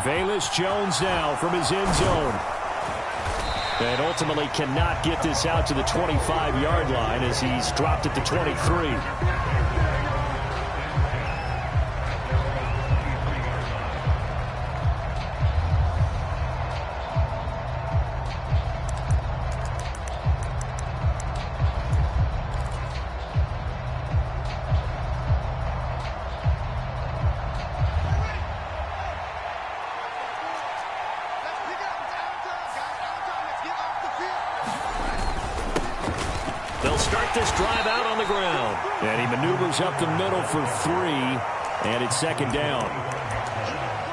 Velus Jones now from his end zone. And ultimately cannot get this out to the 25-yard line as he's dropped at the 23. They'll start this drive out on the ground. And he maneuvers up the middle for 3, and it's second down.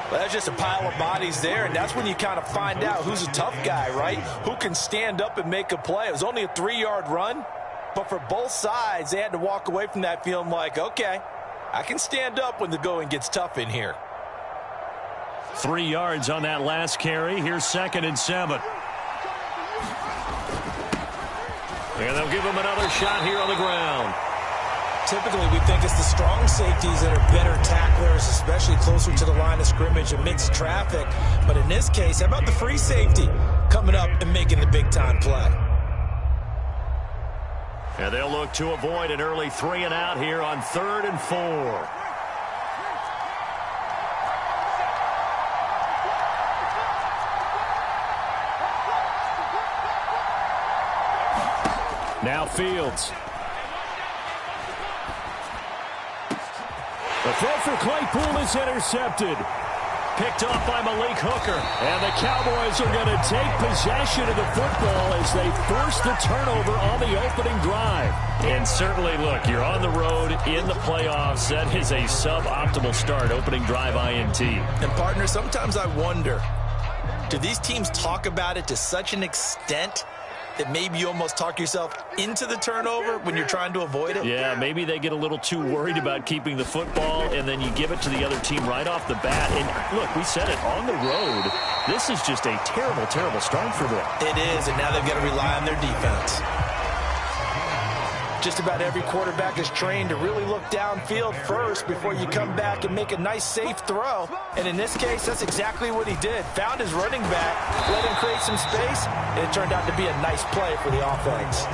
Well, there's just a pile of bodies there, and that's when you kind of find out who's a tough guy, right? Who can stand up and make a play. It was only a 3-yard run, but for both sides, they had to walk away from that feeling like, okay, I can stand up when the going gets tough in here. 3 yards on that last carry. Here's 2nd and 7. And they'll give him another shot here on the ground. Typically, we think it's the strong safeties that are better tacklers, especially closer to the line of scrimmage amidst traffic. But in this case, how about the free safety coming up and making the big-time play? And they'll look to avoid an early 3 and out here on 3rd and 4. Now Fields. The throw for Claypool is intercepted. Picked off by Malik Hooker. And the Cowboys are going to take possession of the football as they force the turnover on the opening drive. And certainly, look, you're on the road in the playoffs. That is a suboptimal start, opening drive INT. And, partner, sometimes I wonder, do these teams talk about it to such an extent that maybe you almost talk yourself into the turnover when you're trying to avoid it? Yeah, maybe they get a little too worried about keeping the football, and then you give it to the other team right off the bat. And, look, we said it, on the road, this is just a terrible, terrible start for them. It is, and now they've got to rely on their defense. Just about every quarterback is trained to really look downfield first before you come back and make a nice, safe throw. And in this case, that's exactly what he did. Found his running back, let him create some space, and it turned out to be a nice play for the offense.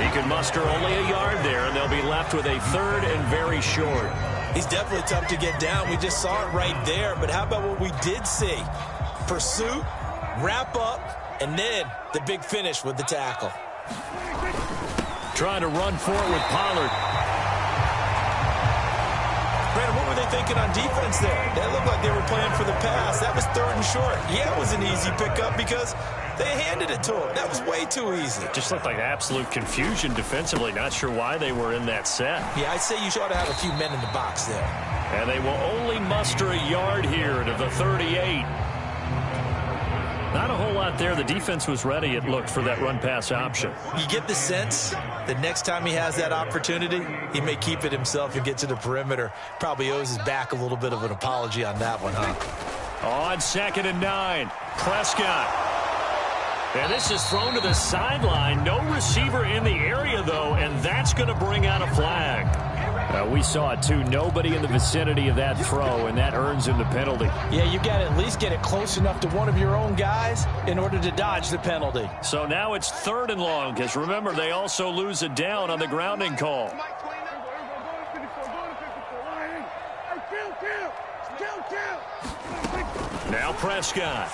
He can muster only a yard there, and they'll be left with a 3rd and very short. He's definitely tough to get down. We just saw it right there. But how about what we did see? Pursuit, wrap up, and then the big finish with the tackle. Trying to run for it with Pollard. Brandon, what were they thinking on defense there? That looked like they were playing for the pass. That was 3rd and short. Yeah, it was an easy pickup because they handed it to him. That was way too easy. Just looked like absolute confusion defensively. Not sure why they were in that set. Yeah, I'd say you ought to have a few men in the box there. And they will only muster a yard here to the 38. Not a whole lot there. The defense was ready, it looked, for that run-pass option. You get the sense that next time he has that opportunity, he may keep it himself and get to the perimeter. Probably owes his back a little bit of an apology on that one, huh? On 2nd and 9, Prescott. And this is thrown to the sideline. No receiver in the area, though, and that's going to bring out a flag. We saw it, too. Nobody in the vicinity of that throw, and that earns him the penalty. Yeah, you got to at least get it close enough to one of your own guys in order to dodge the penalty. So now it's 3rd and long, because remember, they also lose it down on the grounding call. Now Prescott.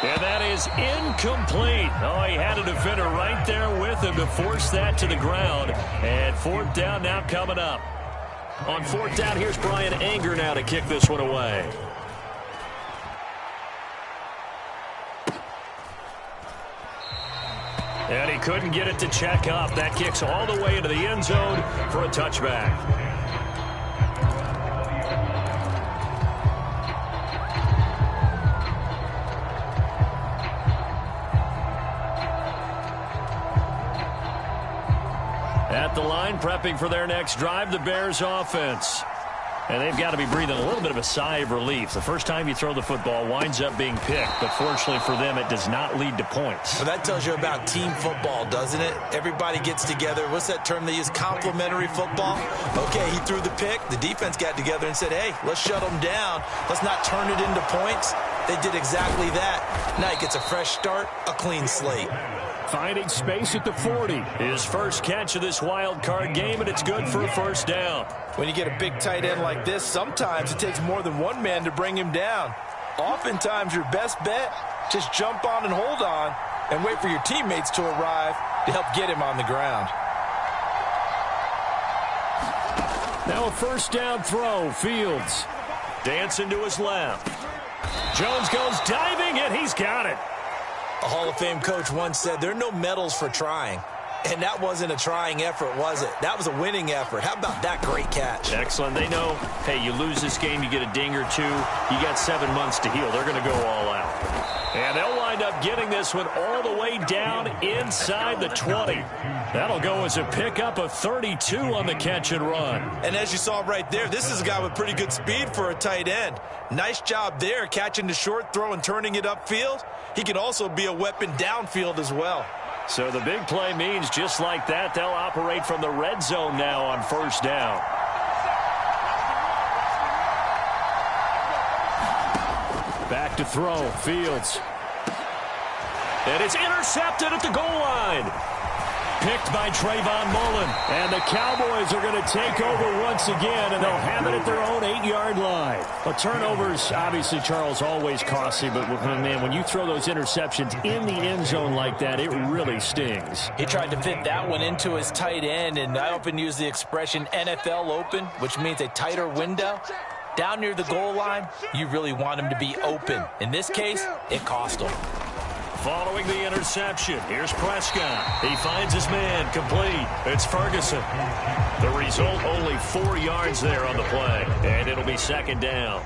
And that is incomplete. Oh, he had a defender right there with him to force that to the ground. And 4th down now coming up. On 4th down, here's Brian Anger now to kick this one away. And he couldn't get it to check up. That kicks all the way into the end zone for a touchback. At the line, prepping for their next drive, the Bears offense. And they've got to be breathing a little bit of a sigh of relief. The first time you throw the football winds up being picked, but fortunately for them, it does not lead to points. Well, that tells you about team football, doesn't it? Everybody gets together. What's that term they use? Complementary football? Okay, he threw the pick. The defense got together and said, hey, let's shut them down. Let's not turn it into points. They did exactly that. Now he gets a fresh start, a clean slate. Finding space at the 40. His first catch of this wild card game, and it's good for a first down. When you get a big tight end like this, sometimes it takes more than one man to bring him down. Oftentimes, your best bet, just jump on and hold on and wait for your teammates to arrive to help get him on the ground. Now a first down throw. Fields dancing to his left. Jones goes diving, and he's got it. A Hall of Fame coach once said, there are no medals for trying. And that wasn't a trying effort, was it? That was a winning effort. How about that great catch? Excellent. They know, hey, you lose this game, you get a ding or two. You got 7 months to heal. They're going to go all out. And they'll wind up getting this one all the way down inside the 20. That'll go as a pickup of 32 on the catch and run. And as you saw right there, this is a guy with pretty good speed for a tight end. Nice job there, catching the short throw and turning it upfield. He can also be a weapon downfield as well. So the big play means just like that, they'll operate from the red zone now on first down. Back to throw. Fields. And it's intercepted at the goal line. Picked by Trayvon Mullen. And the Cowboys are going to take over once again, and they'll have it at their own 8-yard line. Well, turnovers, obviously, Charles, always costly, but, man, when you throw those interceptions in the end zone like that, it really stings. He tried to fit that one into his tight end, and I often use the expression NFL open, which means a tighter window. Down near the goal line, you really want him to be open. In this case, it cost him. Following the interception, here's Prescott. He finds his man, complete. It's Ferguson. The result, only 4 yards there on the play, and it'll be second down.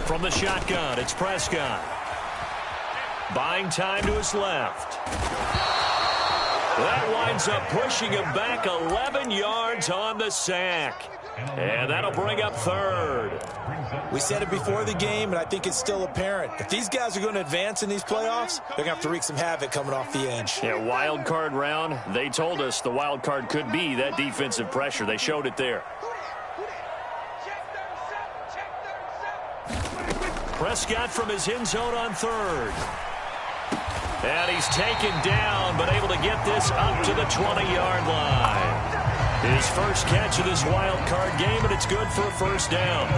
From the shotgun, it's Prescott. Buying time to his left. That winds up pushing him back 11 yards on the sack. And that'll bring up third. We said it before the game, and I think it's still apparent. If these guys are going to advance in these playoffs, they're going to have to wreak some havoc coming off the edge. Yeah, wild card round. They told us the wild card could be that defensive pressure. They showed it there. Prescott from his end zone on third. And he's taken down, but able to get this up to the 20-yard line. His first catch of this wild card game, and it's good for a first down.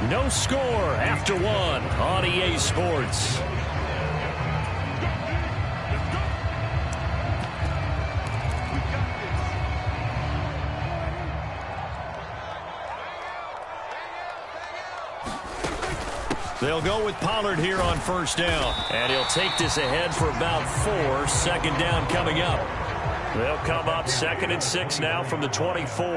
No score after one on EA Sports. They'll go with Pollard here on first down. And he'll take this ahead for about 4. Second down coming up. They'll come up 2nd and 6 now from the 24.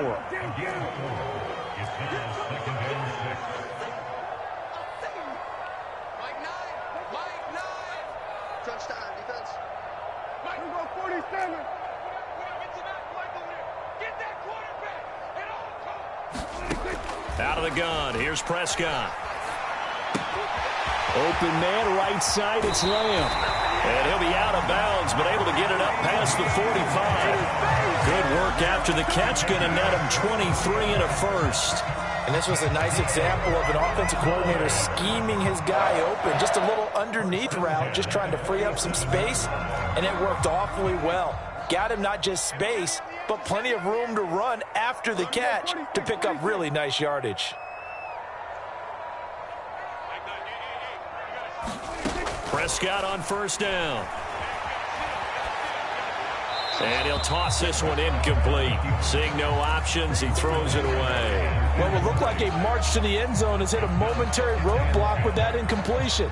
Out of the gun, here's Prescott. Open man, right side, it's Lamb. And he'll be out of bounds, but able to get it up past the 45. Good work after the catch, going to net him 23 and a first. And this was a nice example of an offensive coordinator scheming his guy open. Just a little underneath route, just trying to free up some space, and it worked awfully well. Got him not just space, but plenty of room to run after the catch to pick up really nice yardage. Prescott on first down. And he'll toss this one incomplete. Seeing no options, he throws it away. What will look like a march to the end zone has hit a momentary roadblock with that incompletion.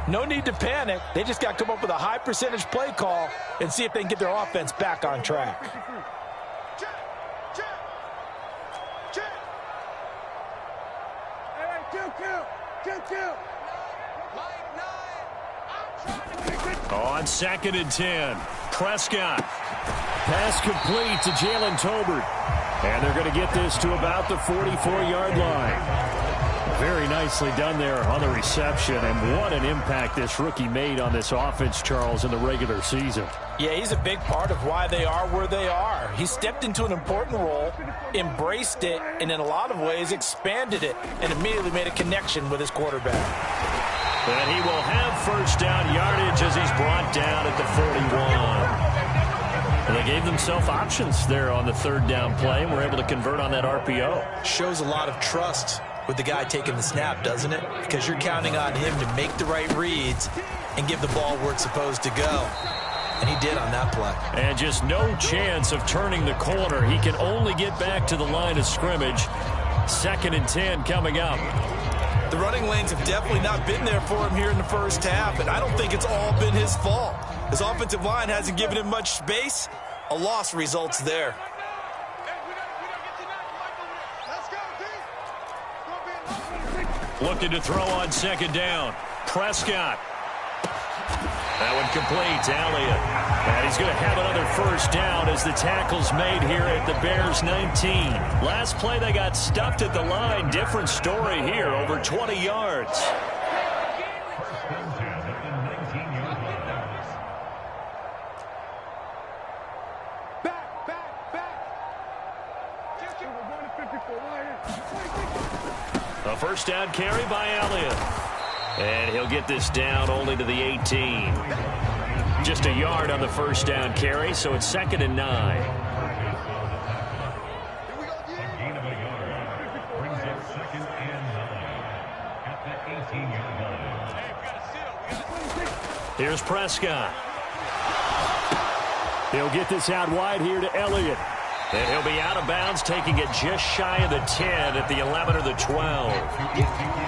No need to panic. They just got to come up with a high percentage play call and see if they can get their offense back on track. On 2nd and 10, Prescott. Pass complete to Jalen Tolbert. And they're going to get this to about the 44-yard line. Very nicely done there on the reception, and what an impact this rookie made on this offense, Charles, in the regular season. Yeah, he's a big part of why they are where they are. He stepped into an important role, embraced it, and in a lot of ways expanded it, and immediately made a connection with his quarterback. And he will have first down yardage as he's brought down at the 41. And they gave themselves options there on the 3rd down play, and were able to convert on that RPO. Shows a lot of trust with the guy taking the snap, doesn't it? Because you're counting on him to make the right reads and give the ball where it's supposed to go. And he did on that play. And just no chance of turning the corner. He can only get back to the line of scrimmage. 2nd and 10 coming up. The running lanes have definitely not been there for him here in the first half, and I don't think it's all been his fault. His offensive line hasn't given him much space. A loss results there. Looking to throw on 2nd down. Prescott. That one complete to Elliott. And he's going to have another first down as the tackle's made here at the Bears 19. Last play they got stuffed at the line. Different story here, over 20 yards. A first down carry by Elliott. And he'll get this down only to the 18. Just a yard on the first down carry, so it's 2nd and 9. Here's Prescott. He'll get this out wide here to Elliott. And he'll be out of bounds, taking it just shy of the 10 at the 11 or the 12.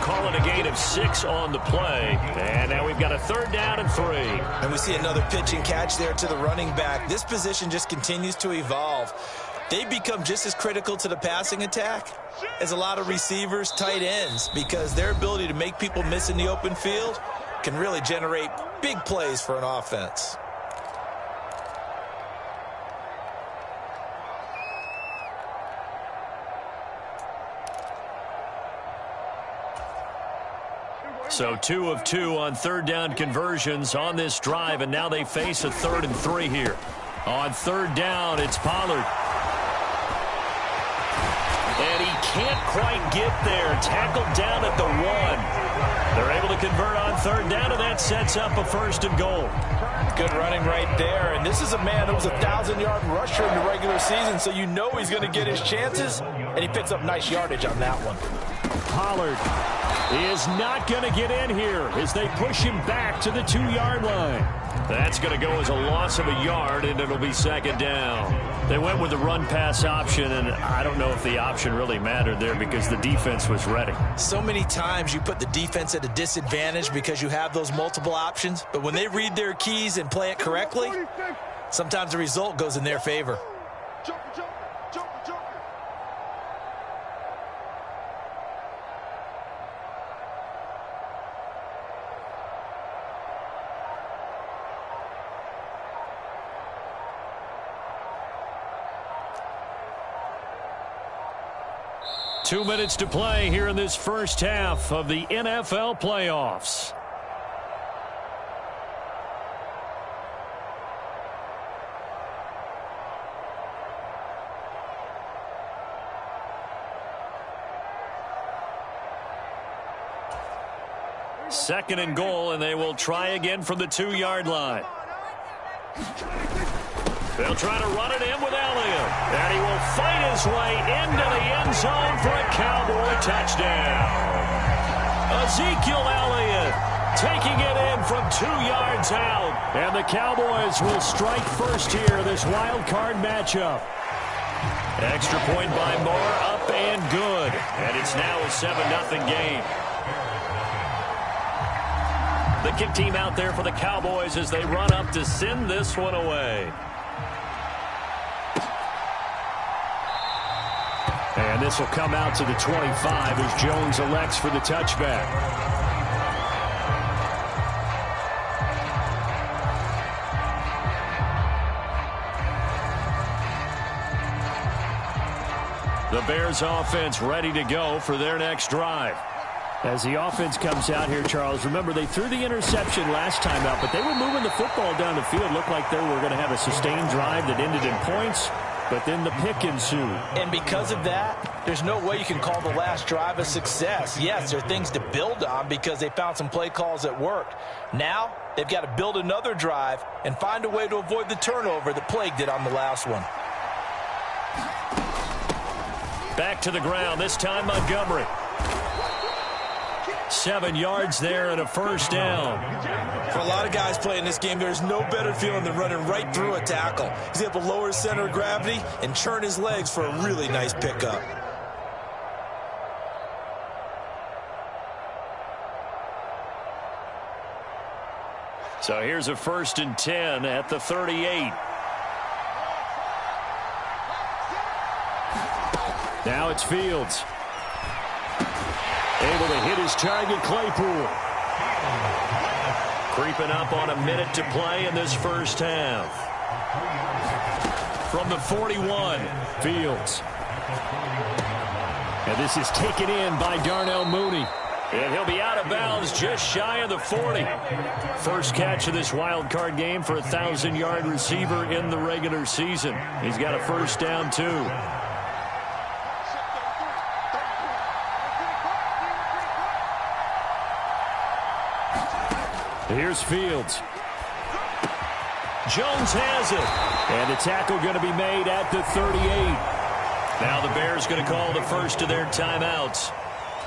Calling a gain of 6 on the play. And now we've got a 3rd down and 3. And we see another pitch and catch there to the running back. This position just continues to evolve. They become just as critical to the passing attack as a lot of receivers, tight ends, because their ability to make people miss in the open field can really generate big plays for an offense. So 2 of 2 on 3rd down conversions on this drive, and now they face a 3rd and 3 here. On 3rd down, it's Pollard. And he can't quite get there. Tackled down at the 1. They're able to convert on 3rd down, and that sets up a 1st and goal. Good running right there. And this is a man who was a 1,000-yard rusher in the regular season, so you know he's going to get his chances, and he picks up nice yardage on that one. Pollard is not going to get in here as they push him back to the 2-yard line. That's going to go as a loss of a yard, and it'll be 2nd down. They went with the run-pass option, and I don't know if the option really mattered there because the defense was ready. So many times you put the defense at a disadvantage because you have those multiple options, but when they read their keys and play it correctly, sometimes the result goes in their favor. Two minutes to play here in this first half of the NFL playoffs. Second and goal, and they will try again from the 2-yard line. They'll try to run it in with Elliott. And he will fight his way into the end zone for a Cowboy touchdown. Ezekiel Elliott taking it in from 2 yards out. And the Cowboys will strike first here, this wild card matchup. Extra point by Moore, up and good. And it's now a 7-0 game. The kick team out there for the Cowboys as they run up to send this one away. And this will come out to the 25 as Jones elects for the touchback. The Bears offense ready to go for their next drive. As the offense comes out here, Charles, remember they threw the interception last time out, but they were moving the football down the field. Looked like they were going to have a sustained drive that ended in points, but then the pick ensued. And because of that, there's no way you can call the last drive a success. Yes, there are things to build on because they found some play calls that worked. Now, they've got to build another drive and find a way to avoid the turnover that plagued it on the last one. Back to the ground, this time Montgomery. 7 yards there and a first down. For a lot of guys playing this game, there's no better feeling than running right through a tackle. He's able to lower his center of gravity and churn his legs for a really nice pickup. So here's a 1st and 10 at the 38. Now it's Fields. Able to hit his target, Claypool. Creeping up on a minute to play in this first half. From the 41, Fields. And this is taken in by Darnell Mooney. And he'll be out of bounds just shy of the 40. First catch of this wild card game for a 1,000-yard receiver in the regular season. He's got a first down, too. Here's Fields. Jones has it. And the tackle going to be made at the 38. Now the Bears going to call the first of their timeouts,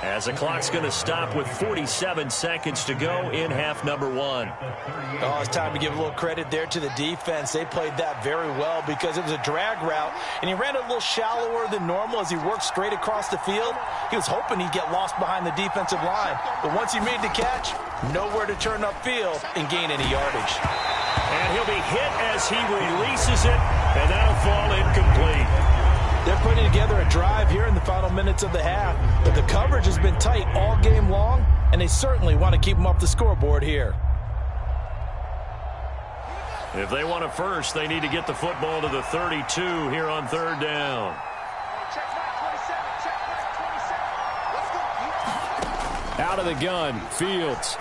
as the clock's going to stop with 47 seconds to go in half number 1. Oh, it's time to give a little credit there to the defense. They played that very well because it was a drag route, and he ran a little shallower than normal as he worked straight across the field. He was hoping he'd get lost behind the defensive line, but once he made the catch, nowhere to turn upfield and gain any yardage. And he'll be hit as he releases it, and that'll fall incomplete. They're putting together a drive here in the final minutes of the half, but the coverage has been tight all game long, and they certainly want to keep them off the scoreboard here. If they want a first, they need to get the football to the 32 here on 3rd down. Out of the gun, Fields.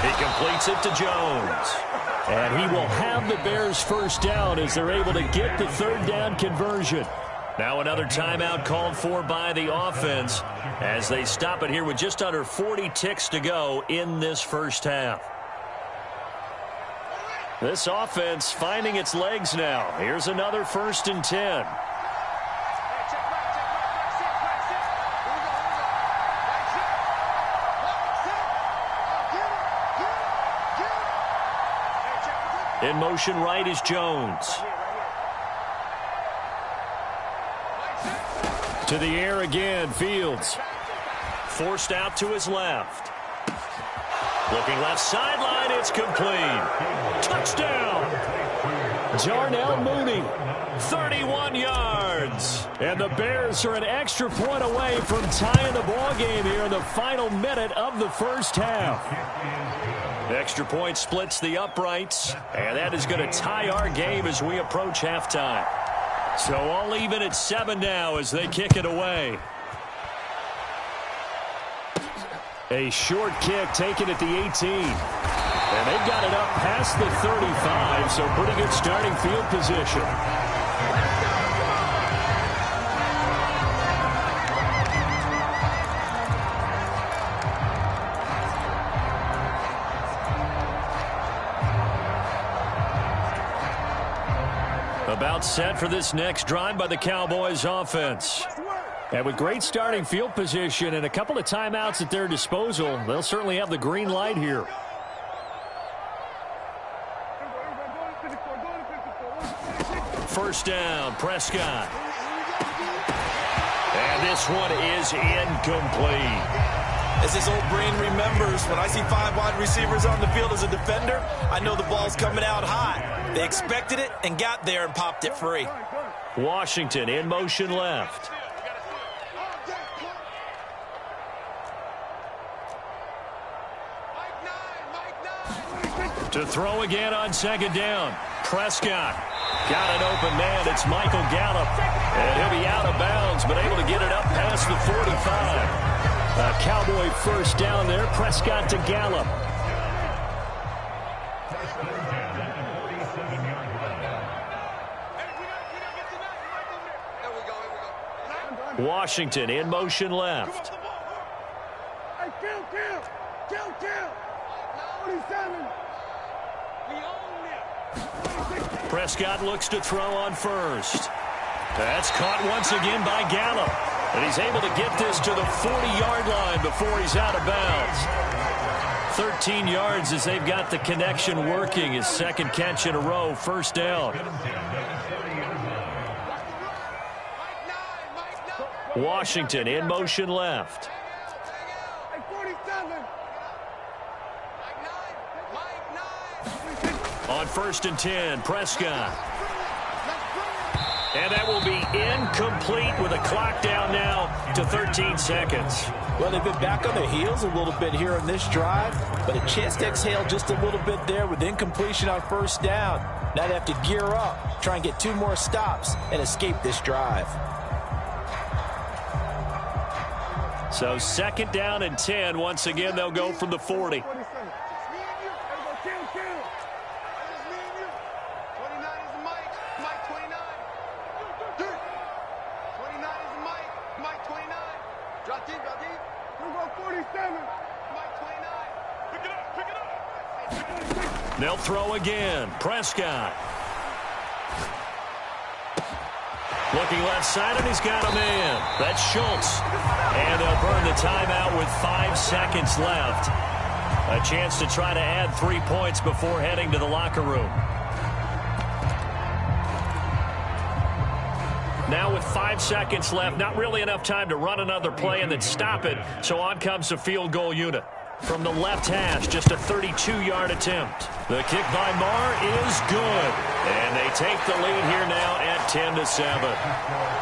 He completes it to Jones. And he will have the Bears first down as they're able to get the 3rd down conversion. Now another timeout called for by the offense as they stop it here with just under 40 ticks to go in this first half. This offense finding its legs now. Here's another 1st and 10. In motion right is Jones. To the air again, Fields. Forced out to his left. Looking left sideline, it's complete. Touchdown! Darnell Mooney, 31 yards. And the Bears are an extra point away from tying the ball game here in the final minute of the first half. Extra point splits the uprights, and that is going to tie our game as we approach halftime. So all even at 7 now as they kick it away. A short kick taken at the 18. And they've got it up past the 35, so pretty good starting field position. About set for this next drive by the Cowboys offense. And with great starting field position and a couple of timeouts at their disposal, they'll certainly have the green light here. First down, Prescott. And this one is incomplete. As his old brain remembers, when I see 5 wide receivers on the field as a defender, I know the ball's coming out hot. They expected it and got there and popped it free. Washington in motion left. To throw again on second down. Prescott got an open man. It's Michael Gallup. And he'll be out of bounds, but able to get it up past the 45. A Cowboy first down there. Prescott to Gallup. Washington in motion left. Hey, kill. 47. Prescott looks to throw on first. That's caught once again by Gallup. And he's able to get this to the 40-yard line before he's out of bounds. 13 yards as they've got the connection working. His second catch in a row, first down. Washington in motion left. On 1st and 10, Prescott. And that will be incomplete with a clock down now to 13 seconds. Well, they've been back on their heels a little bit here on this drive, but a chance to exhale just a little bit there with incompletion on first down. Now they have to gear up, try and get 2 more stops, and escape this drive. So 2nd down and 10. Once again, they'll go from the 40. They'll throw again. Prescott. Looking left side, and he's got a man. That's Schultz. And they'll burn the timeout with 5 seconds left. A chance to try to add 3 points before heading to the locker room. Now with 5 seconds left, not really enough time to run another play and then stop it. So on comes the field goal unit. From the left hash, just a 32-yard attempt. The kick by Marr is good. And they take the lead here now at 10-7.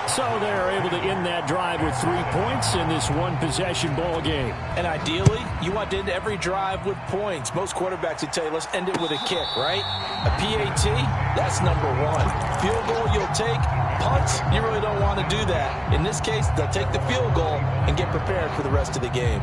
So they're able to end that drive with 3 points in this one-possession ball game. And ideally, you want to end every drive with points. Most quarterbacks would tell you, let's end it with a kick, right? A PAT, that's number 1. Field goal you'll take. Punts, you really don't want to do that. In this case, they'll take the field goal and get prepared for the rest of the game.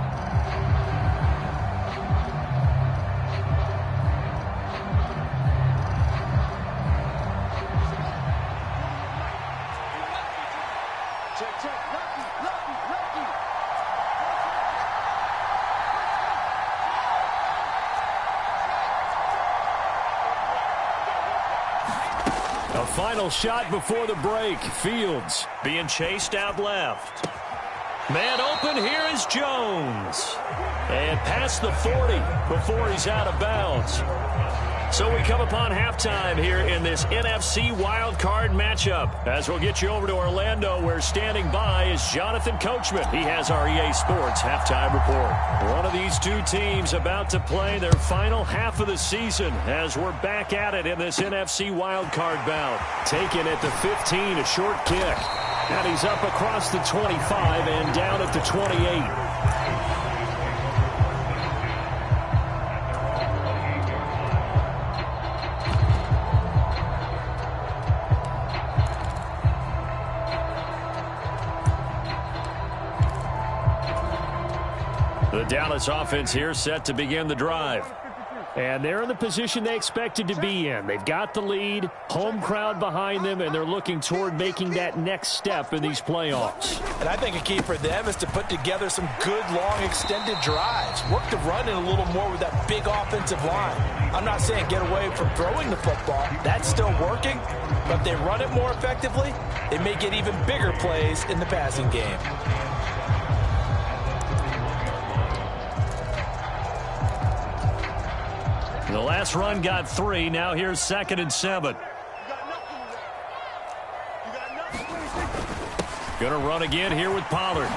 Final shot before the break. Fields being chased out left. Man open, here is Jones. And past the 40 before he's out of bounds. So we come upon halftime here in this NFC wildcard matchup. As we'll get you over to Orlando, where standing by is Jonathan Coachman. He has our EA Sports halftime report. One of these two teams about to play their final half of the season as we're back at it in this NFC wildcard bout. Taken at the 15, a short kick. And he's up across the 25 and down at the 28. The Dallas offense here set to begin the drive. And they're in the position they expected to be in. They've got the lead, home crowd behind them, and they're looking toward making that next step in these playoffs. And I think a key for them is to put together some good, long, extended drives. Work the run in a little more with that big offensive line. I'm not saying get away from throwing the football. That's still working. But if they run it more effectively, they may get even bigger plays in the passing game. The last run got 3. Now here's 2nd and 7. Going to run again here with Pollard.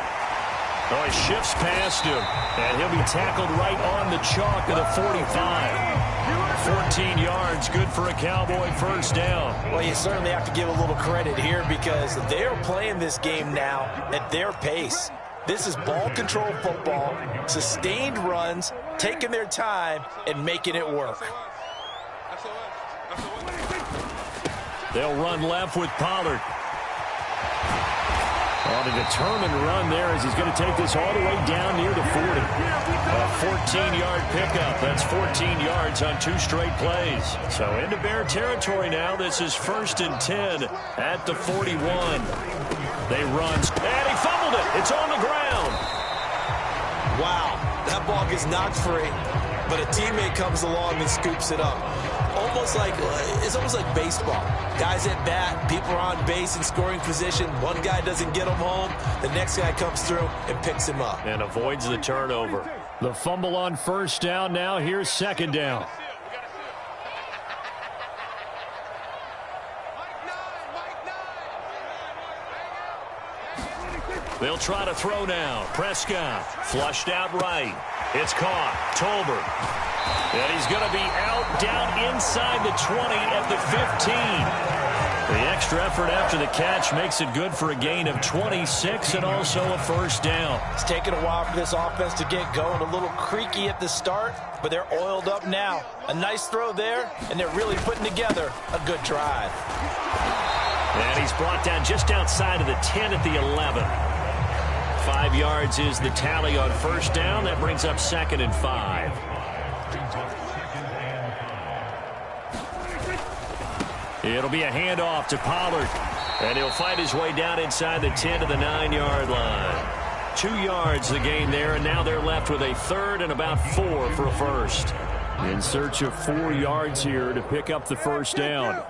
Oh, he shifts past him, and he'll be tackled right on the chalk of the 45. 14 yards, good for a Cowboy first down. Well, you certainly have to give a little credit here because they're playing this game now at their pace. This is ball control football, sustained runs, taking their time, and making it work. They'll run left with Pollard. On a determined run there as he's going to take this all the way down near the 40. A 14-yard pickup. That's 14 yards on 2 straight plays. So into Bear territory now. This is 1st and 10 at the 41. They run, and he fumbled it. It's on the ground. Wow, that ball gets knocked free, but a teammate comes along and scoops it up. It's almost like baseball. Guys at bat, people are on base in scoring position. One guy doesn't get him home. The next guy comes through and picks him up. And avoids the turnover. The fumble on first down now. Here's second down. They'll try to throw now. Prescott flushed out right. It's caught. Tolbert. And he's going to be out down inside the 20 at the 15. The extra effort after the catch makes it good for a gain of 26 and also a first down. It's taken a while for this offense to get going. A little creaky at the start, but they're oiled up now. A nice throw there, and they're really putting together a good drive. And he's brought down just outside of the 10 at the 11. 5 yards is the tally on first down. That brings up 2nd and 5. It'll be a handoff to Pollard. And he'll fight his way down inside the 10 to the 9-yard line. 2 yards the gain there, and now they're left with a 3rd and about 4 for a first. In search of 4 yards here to pick up the first down.